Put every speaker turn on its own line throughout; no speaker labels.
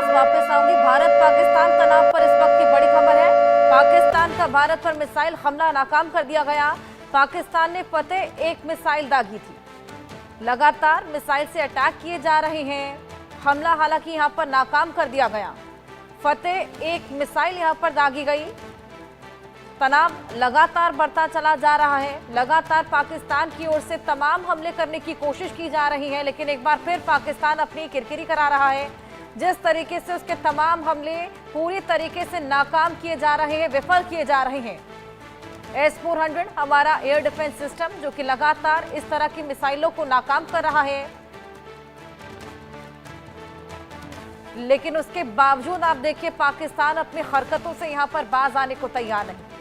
पास वापस आऊंगी। भारत पाकिस्तान तनाव पर इस वक्त की बड़ी खबर है। पाकिस्तान का भारत पर मिसाइल हमला नाकाम कर दिया गया। पाकिस्तान ने फतेह एक मिसाइल दागी थी। लगातार मिसाइल से अटैक किए जा रहे हैं। हमला हालांकि यहां पर नाकाम कर दिया गया। फतेह एक मिसाइल यहां पर दागी गई। तनाव लगातार बढ़ता चला जा रहा है। लगातार पाकिस्तान की ओर से तमाम हमले करने की कोशिश की जा रही है, लेकिन एक बार फिर पाकिस्तान अपनी किरकिरी करा रहा है। जिस तरीके से उसके तमाम हमले पूरी तरीके से नाकाम किए जा रहे हैं, विफल किए जा रहे हैं। S-400 हमारा एयर डिफेंस सिस्टम जो कि लगातार इस तरह की मिसाइलों को नाकाम कर रहा है, लेकिन उसके बावजूद आप देखिए पाकिस्तान अपनी हरकतों से यहां पर बाज आने को तैयार नहीं।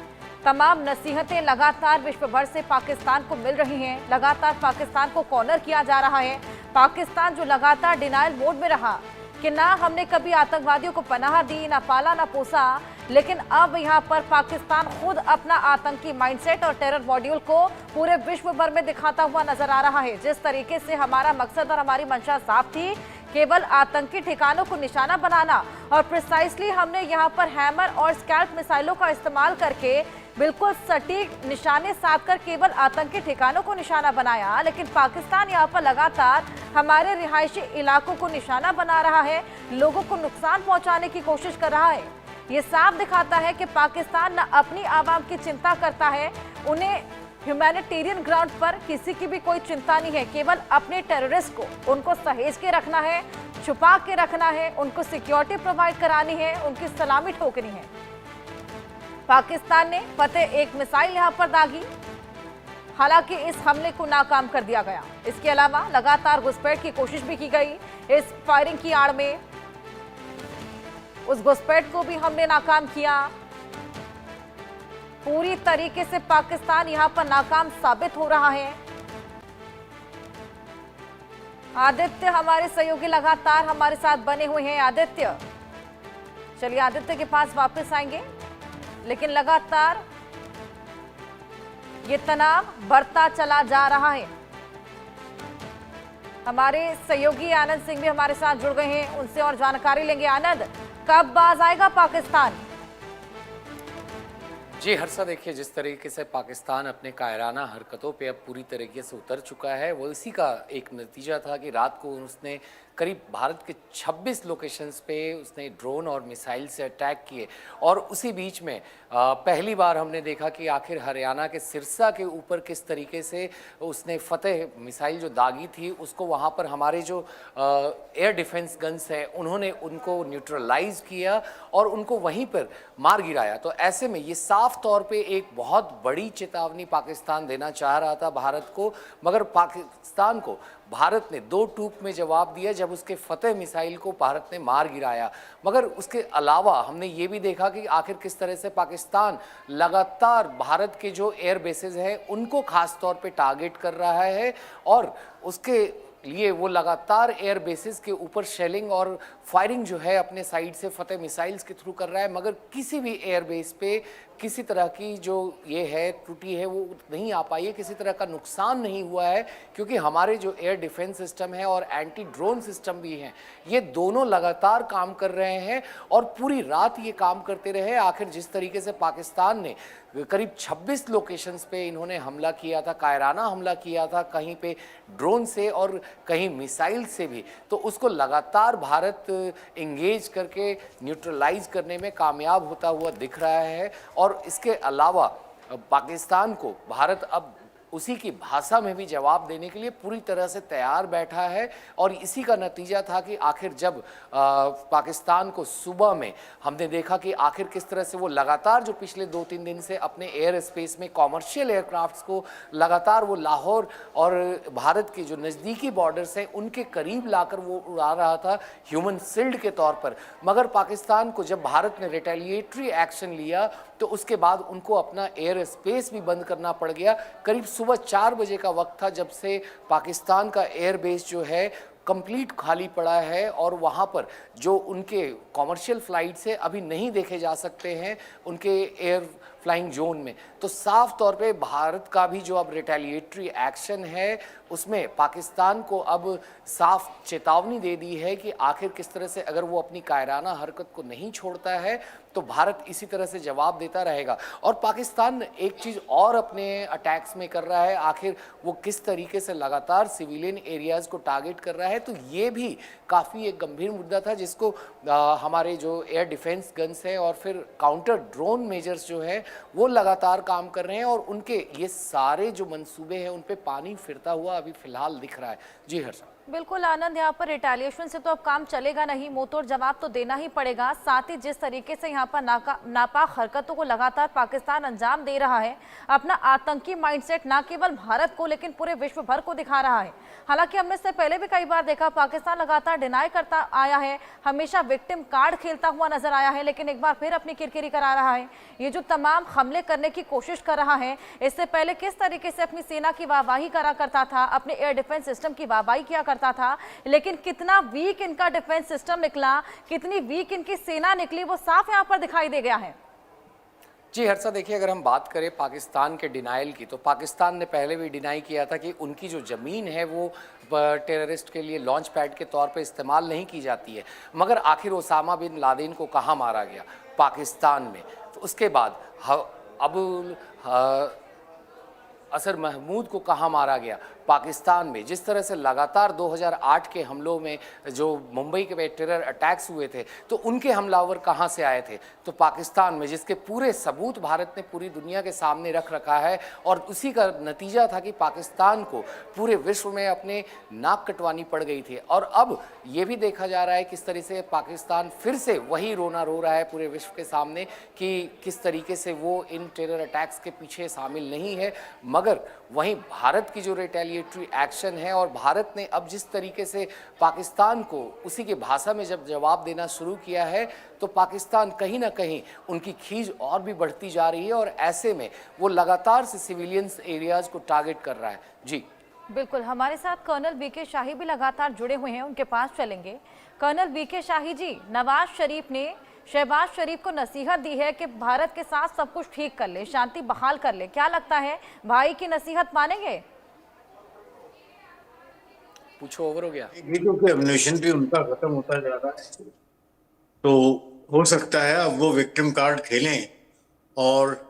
तमाम नसीहतें लगातार विश्व भर से पाकिस्तान को मिल रही हैं। लगातार पाकिस्तान को कॉर्नर किया जा रहा है। पाकिस्तान जो लगातार डिनायल मोड में रहा कि ना हमने कभी आतंकवादियों को पनाह दी, ना पाला, ना पोसा, लेकिन अब यहां पर पाकिस्तान खुद अपना आतंकी माइंडसेट और टेरर मॉड्यूल को पूरे विश्व भर में दिखाता हुआ नजर आ रहा है। जिस तरीके से हमारा मकसद और हमारी मंशा साफ थी, केवल आतंकी ठिकानों को निशाना बनाना, और प्रिसाइसली हमने यहां पर हैमर और स्कैल्प मिसाइलों का इस्तेमाल करके बिल्कुल सटीक निशाने साध कर केवल आतंकी ठिकानों को निशाना बनाया। लेकिन पाकिस्तान यहां पर लगातार हमारे रिहायशी इलाकों को निशाना बना रहा है, लोगों को नुकसान पहुंचाने की कोशिश कर रहा है। ये साफ दिखाता है कि पाकिस्तान न अपनी आवाम की चिंता करता है, उन्हें ह्यूमैनिटेरियन ग्राउंड पर किसी की भी कोई चिंता नहीं है। केवल अपने टेररिस्ट को उनको सहेज के रखना है, छुपा के रखना है, उनको सिक्योरिटी प्रोवाइड करानी है, उनकी सलामी ठोकनी है। पाकिस्तान ने फतेह एक मिसाइल यहां पर दागी, हालांकि इस हमले को नाकाम कर दिया गया। इसके अलावा लगातार घुसपैठ की कोशिश भी की गई। इस फायरिंग की आड़ में उस घुसपैठ को भी हमने नाकाम किया। पूरी तरीके से पाकिस्तान यहां पर नाकाम साबित हो रहा है। आदित्य हमारे सहयोगी लगातार हमारे साथ बने हुए हैं। आदित्य, चलिए आदित्य के पास वापस आएंगे, लेकिन लगातार ये तनाव बढ़ता चला जा रहा है। हमारे सहयोगी आनंद सिंह भी हमारे साथ जुड़ गए हैं, उनसे और जानकारी लेंगे। आनंद, कब बाज आएगा पाकिस्तान?
जी हर्षा, देखिए जिस तरीके से पाकिस्तान अपने कायराना हरकतों पे अब पूरी तरीके से उतर चुका है, वो इसी का एक नतीजा था कि रात को उसने करीब भारत के 26 लोकेशंस पे उसने ड्रोन और मिसाइल से अटैक किए। और उसी बीच में पहली बार हमने देखा कि आखिर हरियाणा के सिरसा के ऊपर किस तरीके से उसने फतेह मिसाइल जो दागी थी उसको वहाँ पर हमारे जो एयर डिफेंस गन्स हैं उन्होंने उनको न्यूट्रलाइज किया और उनको वहीं पर मार गिराया। तो ऐसे में ये साफ तौर पे एक बहुत बड़ी चेतावनी पाकिस्तान देना चाह रहा था भारत को, मगर पाकिस्तान को भारत ने दो टूक में जवाब दिया जब उसके फतेह मिसाइल को भारत ने मार गिराया। मगर उसके अलावा हमने ये भी देखा कि आखिर किस तरह से पाकिस्तान लगातार भारत के जो एयर बेसेस हैं उनको खास तौर पे टारगेट कर रहा है और उसके लिए वो लगातार एयर बेसिस के ऊपर शेलिंग और फायरिंग जो है अपने साइड से फतेह मिसाइल्स के थ्रू कर रहा है। मगर किसी भी एयर बेस पे किसी तरह की जो ये है त्रुटि है वो नहीं आ पाई है, किसी तरह का नुकसान नहीं हुआ है, क्योंकि हमारे जो एयर डिफेंस सिस्टम है और एंटी ड्रोन सिस्टम भी हैं ये दोनों लगातार काम कर रहे हैं और पूरी रात ये काम करते रहे। आखिर जिस तरीके से पाकिस्तान ने करीब 26 लोकेशंस पे इन्होंने हमला किया था, कायराना हमला किया था, कहीं पे ड्रोन से और कहीं मिसाइल से भी, तो उसको लगातार भारत इंगेज करके न्यूट्रलाइज करने में कामयाब होता हुआ दिख रहा है। और इसके अलावा पाकिस्तान को भारत अब उसी की भाषा में भी जवाब देने के लिए पूरी तरह से तैयार बैठा है। और इसी का नतीजा था कि आखिर जब पाकिस्तान को सुबह में हमने देखा कि आखिर किस तरह से वो लगातार जो पिछले 2-3 दिन से अपने एयर स्पेस में कॉमर्शियल एयरक्राफ्ट्स को लगातार वो लाहौर और भारत के जो नज़दीकी बॉर्डर्स हैं उनके करीब लाकर वो उड़ा रहा था ह्यूमन शिल्ड के तौर पर। मगर पाकिस्तान को जब भारत ने रिटेलिएटरी एक्शन लिया तो उसके बाद उनको अपना एयर स्पेस भी बंद करना पड़ गया। करीब सुबह 4 बजे का वक्त था जब से पाकिस्तान का एयर बेस जो है कंप्लीट खाली पड़ा है और वहाँ पर जो उनके कॉमर्शियल फ़्लाइट्स है अभी नहीं देखे जा सकते हैं, उनके एयर फ्लाइंग जोन में। तो साफ तौर पे भारत का भी जो अब रिटेलिएटरी एक्शन है उसमें पाकिस्तान को अब साफ चेतावनी दे दी है कि आखिर किस तरह से अगर वो अपनी कायराना हरकत को नहीं छोड़ता है तो भारत इसी तरह से जवाब देता रहेगा। और पाकिस्तान एक चीज़ और अपने अटैक्स में कर रहा है, आखिर वो किस तरीके से लगातार सिविलियन एरियाज़ को टारगेट कर रहा है। तो ये भी काफ़ी एक गंभीर मुद्दा था जिसको हमारे जो एयर डिफेंस गन्स हैं और फिर काउंटर ड्रोन मेजर्स जो है वो लगातार काम कर रहे हैं और उनके ये सारे जो मंसूबे हैं उन पे पानी फिरता हुआ अभी फिलहाल दिख रहा है। जी हर्षा।
बिल्कुल आनंद, यहाँ पर रिटेलिएशन से तो अब काम चलेगा नहीं, मुंहतोड़ जवाब तो देना ही पड़ेगा। साथ ही जिस तरीके से यहाँ पर नापाक हरकतों को लगातार पाकिस्तान अंजाम दे रहा है, अपना आतंकी माइंडसेट ना केवल भारत को लेकिन पूरे विश्व भर को दिखा रहा है। हालांकि हमने इससे पहले भी कई बार देखा पाकिस्तान लगातार डिनाई करता आया है, हमेशा विक्टिम कार्ड खेलता हुआ नजर आया है, लेकिन एक बार फिर अपनी किरकिरी करा रहा है। ये जो तमाम हमले करने की कोशिश कर रहा है, इससे पहले किस तरीके से अपनी सेना की वाहवाही करा करता था, अपने एयर डिफेंस सिस्टम की वाहवाही किया करता था, लेकिन कितना वीक इनका डिफेंस सिस्टम निकला, कितनी वीक इनकी सेना निकली, वो साफ यहाँ पर दिखाई दे गया है।
जी हर्षा, देखिए अगर हम बात करें पाकिस्तान के डिनाइल की तो पाकिस्तान ने पहले भी डिनाई किया था कि उनकी जो ज़मीन है वो टेररिस्ट के लिए लॉन्च पैड के तौर पे इस्तेमाल नहीं की जाती है। मगर आखिर ओसामा बिन लादेन को कहाँ मारा गया? पाकिस्तान में। तो उसके बाद अबुल असर महमूद को कहाँ मारा गया? पाकिस्तान में। जिस तरह से लगातार 2008 के हमलों में जो मुंबई के टेरर अटैक्स हुए थे तो उनके हमलावर कहाँ से आए थे? तो पाकिस्तान में, जिसके पूरे सबूत भारत ने पूरी दुनिया के सामने रख रखा है। और उसी का नतीजा था कि पाकिस्तान को पूरे विश्व में अपने नाक कटवानी पड़ गई थी। और अब ये भी देखा जा रहा है किस तरह से पाकिस्तान फिर से वही रोना रो रहा है पूरे विश्व के सामने कि किस तरीके से वो इन टेरर अटैक्स के पीछे शामिल नहीं है। मगर वहीं भारत की जो रिटेलिएटरी एक्शन है और भारत ने अब जिस तरीके से पाकिस्तान को उसी की भाषा में जब जवाब देना शुरू किया है तो पाकिस्तान कहीं ना कहीं उनकी खींच और भी बढ़ती जा रही है और ऐसे में वो लगातार से सिविलियंस एरियाज को टारगेट कर रहा है। जी
बिल्कुल, हमारे साथ कर्नल बीके शाही भी लगातार जुड़े हुए हैं, उनके पास चलेंगे। कर्नल बीके शाही जी, नवाज शरीफ ने शहबाज शरीफ को नसीहत दी है कि भारत के साथ सब कुछ ठीक कर ले, शांति बहाल कर ले। क्या लगता है भाई की नसीहत मानेंगे?
पूछो, ओवर हो गया।
क्योंकि एम्युनिशन भी उनका खत्म होता जा रहा है तो हो सकता है अब वो विक्टिम कार्ड खेलें और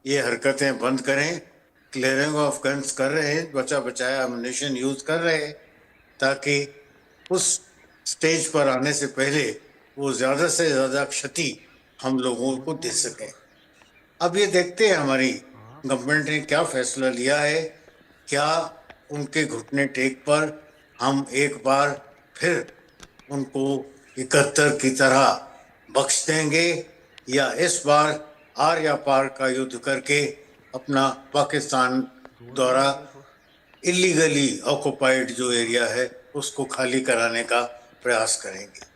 ये हरकतें बंद करें। क्लियरिंग ऑफ गन्स कर रहे हैं, बचा बचाया एम्युनिशन यूज कर रहे हैं ताकि उस स्टेज पर आने से पहले वो ज़्यादा से ज़्यादा क्षति हम लोगों को दे सकें। अब ये देखते हैं हमारी गवर्नमेंट ने क्या फैसला लिया है। क्या उनके घुटने टेक पर हम एक बार फिर उनको 71 की तरह बख्श देंगे या इस बार आर या पार का युद्ध करके अपना पाकिस्तान द्वारा इलीगली ऑक्युपाइड जो एरिया है उसको खाली कराने का प्रयास करेंगे।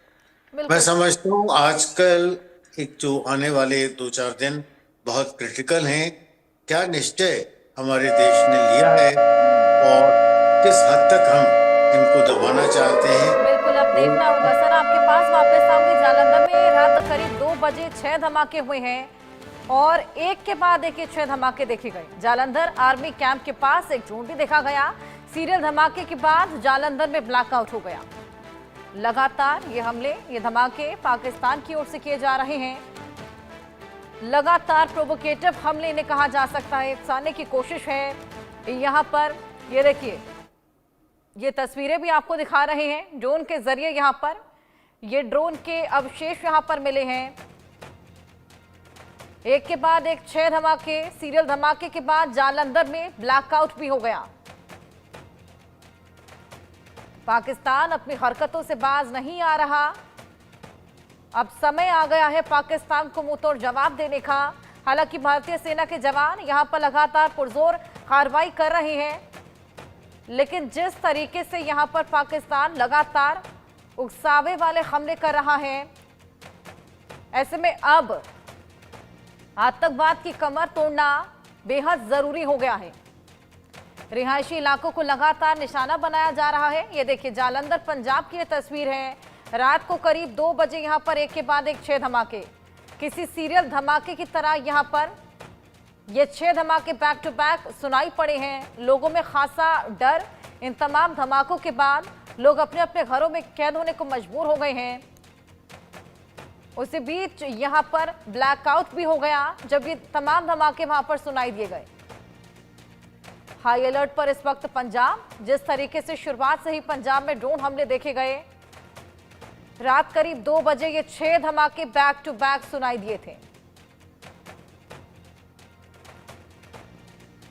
मैं समझता हूँ आजकल एक जो आने वाले 2-4 दिन बहुत क्रिटिकल हैं। क्या निश्चय हमारे देश ने लिया है और किस हद तक हम इनको दबाना चाहते हैं?
बिल्कुल, अब देखना होगा। सर, आपके पास वापस आऊंगी। जालंधर में रात करीब 2 बजे 6 धमाके हुए हैं और एक के बाद एक 6 धमाके देखे गए। जालंधर आर्मी कैंप के पास एक ड्रोन भी देखा गया। सीरियल धमाके के बाद जालंधर में ब्लैकआउट हो गया। लगातार ये हमले, ये धमाके पाकिस्तान की ओर से किए जा रहे हैं। लगातार प्रोवोकेटिव हमले इन्हें कहा जा सकता है, उकसाने की कोशिश है। यहाँ पर ये देखिए, ये तस्वीरें भी आपको दिखा रहे हैं ड्रोन के जरिए। यहाँ पर ये ड्रोन के अवशेष यहाँ पर मिले हैं। एक के बाद एक 6 धमाके। सीरियल धमाके के बाद जालंधर में ब्लैकआउट भी हो गया। पाकिस्तान अपनी हरकतों से बाज नहीं आ रहा। अब समय आ गया है पाकिस्तान को मुंहतोड़ जवाब देने का। हालांकि भारतीय सेना के जवान यहां पर लगातार पुरजोर कार्रवाई कर रहे हैं, लेकिन जिस तरीके से यहां पर पाकिस्तान लगातार उकसावे वाले हमले कर रहा है, ऐसे में अब आतंकवाद की कमर तोड़ना बेहद जरूरी हो गया है। रिहायशी इलाकों को लगातार निशाना बनाया जा रहा है। ये देखिए, जालंधर पंजाब की ये तस्वीर है। रात को करीब 2 बजे यहाँ पर एक के बाद एक 6 धमाके, किसी सीरियल धमाके की तरह यहाँ पर ये 6 धमाके बैक टू बैक सुनाई पड़े हैं। लोगों में खासा डर। इन तमाम धमाकों के बाद लोग अपने अपने घरों में कैद होने को मजबूर हो गए हैं। उसी बीच यहां पर ब्लैकआउट भी हो गया जब ये तमाम धमाके वहां पर सुनाई दिए गए। हाई अलर्ट पर इस वक्त पंजाब। जिस तरीके से शुरुआत से ही पंजाब में ड्रोन हमले देखे गए, रात करीब 2 बजे ये 6 धमाके बैक टू बैक सुनाई दिए थे।